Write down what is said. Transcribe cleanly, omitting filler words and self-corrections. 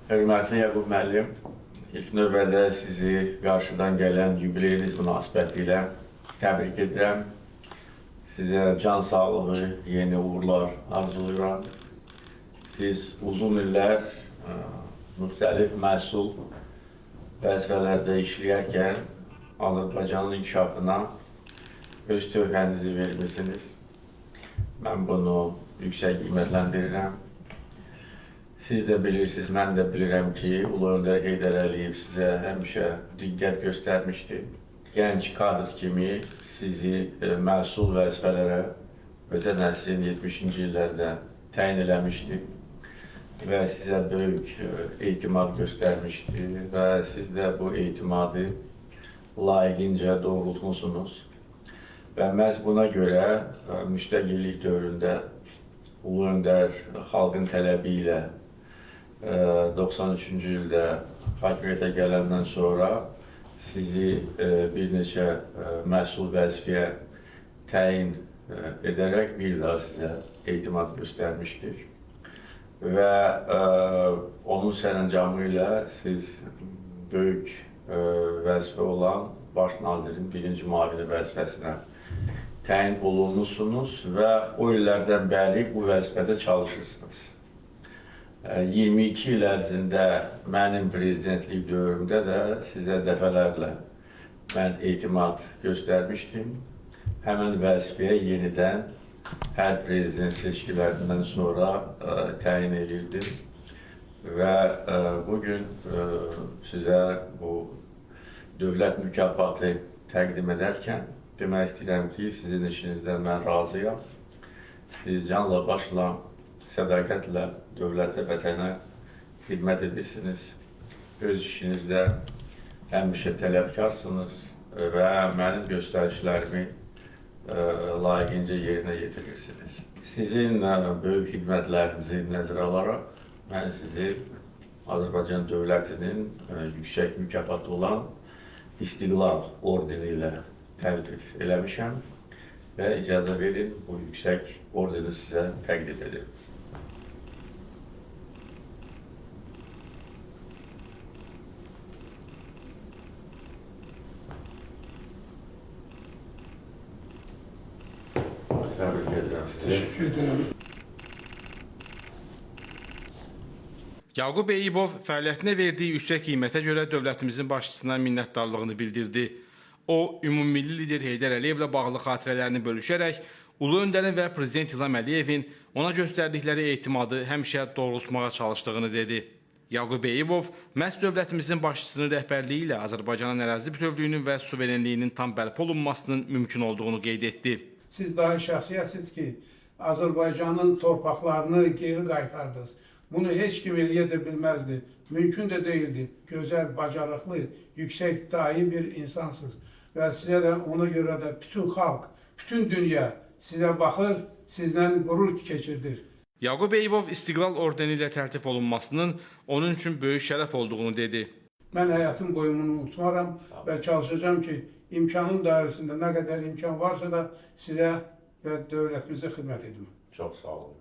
Hörmətli Yaqub müəllim, ilk növbədə sizi qarşıdan gələn yubileyiniz münasibətilə təbrik edirəm. Sizə can sağlığı, yeni uğurlar arzulayıram. Siz uzun illər müxtəlif məhsul vəzifələrdə işləyərkən Azərbaycanın inkişafına öz tövhənizi vermişsiniz. Mən bunu yüksək qiymətləndirirəm. Siz də bilirsiniz, mən də bilirəm ki, Ulu Öndər Heydər Əliyev sizə həmişə diqqət göstərmişdi. Gənc kadr kimi sizi məsul vəzifələrə ötən əsrin 70-ci illərdə təyin eləmişdi və sizə böyük etimad göstərmişdi və siz də bu etimadı layiqincə doğrultmusunuz. Və məhz buna görə müstəqillik dövründə Ulu Öndər xalqın tələbi ilə 93-cü ildə hakimiyyətə gələndən sonra sizi bir neçə məsul vəzifəyə təyin edərək bir daha sizə etimad göstərmişdir. Və onun sərəncamı ilə siz böyük vəzifə olan Baş nazirin birinci müavini vəzifəsinə təyin olunmuşsunuz və o illərdən bəri bu vəzifədə çalışırsınız. 22 il ərzində mənim prezidentlik dövrümdə də sizə dəfələrlə mən etimad göstərmişdim. Həmən vəzifəyə yenidən hər prezident seçkilərindən sonra təyin edirdim. Və bugün sizə bu dövlət mükafatı təqdim edərkən demək istəyirəm ki, sizin işinizdən mən razıyam. Siz canla başla, sədaqətlə dövlətə, vətənə xidmət edirsiniz. Öz işinizdə həmişə tələbkarsınız və mənim göstərişlərimi layiqincə yerinə yetirirsiniz. Sizin böyük xidmətlərinizi nəzərə alaraq mən sizi Azərbaycan dövlətinin yüksək mükafatı olan İstiqlal ordeni ilə təltif eləmişəm və icazə verin bu yüksək ordeni sizə təqdim edim. Təbrik edirəm sizi. Teşekkür ederim. Yaqub Eyyubov fəaliyyətinə verdiyi yüksək qiymətə görə dövlətimizin başçısına minnətdarlığını bildirdi. O, ümummilli lider Heydər Əliyevlə bağlı xatirələrini bölüşərək Ulu Öndərin və Prezident İlham Əliyevin ona göstərdikləri etimadı həmişə doğrultmağa çalışdığını dedi. Yaqub Eyyubov məhz dövlətimizin başçısının rəhbərliyi ilə Azərbaycanın ərazi bütövlüyünün və suverenliyinin tam bərpa olunmasının mümkün olduğunu qeyd etdi. Siz daha şəxsiyyətsiniz ki, Azərbaycanın torpaqlarını geri qaytardınız. Bunu heç kim eləyə də bilməzdi. Mümkün də deyildi. Gözəl, bacarıqlı, yüksək dahi bir insansınız. Və sizə də ona görə də bütün xalq, bütün dünya sizə baxır, sizdən qürur keçirdir. Yaqub Eyyubov İstiqlal ordeni ilə təltif olunmasının onun üçün böyük şərəf olduğunu dedi. Mən həyatım boyumunu unutmaram və çalışacağım ki, imkanım dairəsində nə qədər imkan varsa da sizə və dövlətimizə xidmət edim. Çox sağ olun.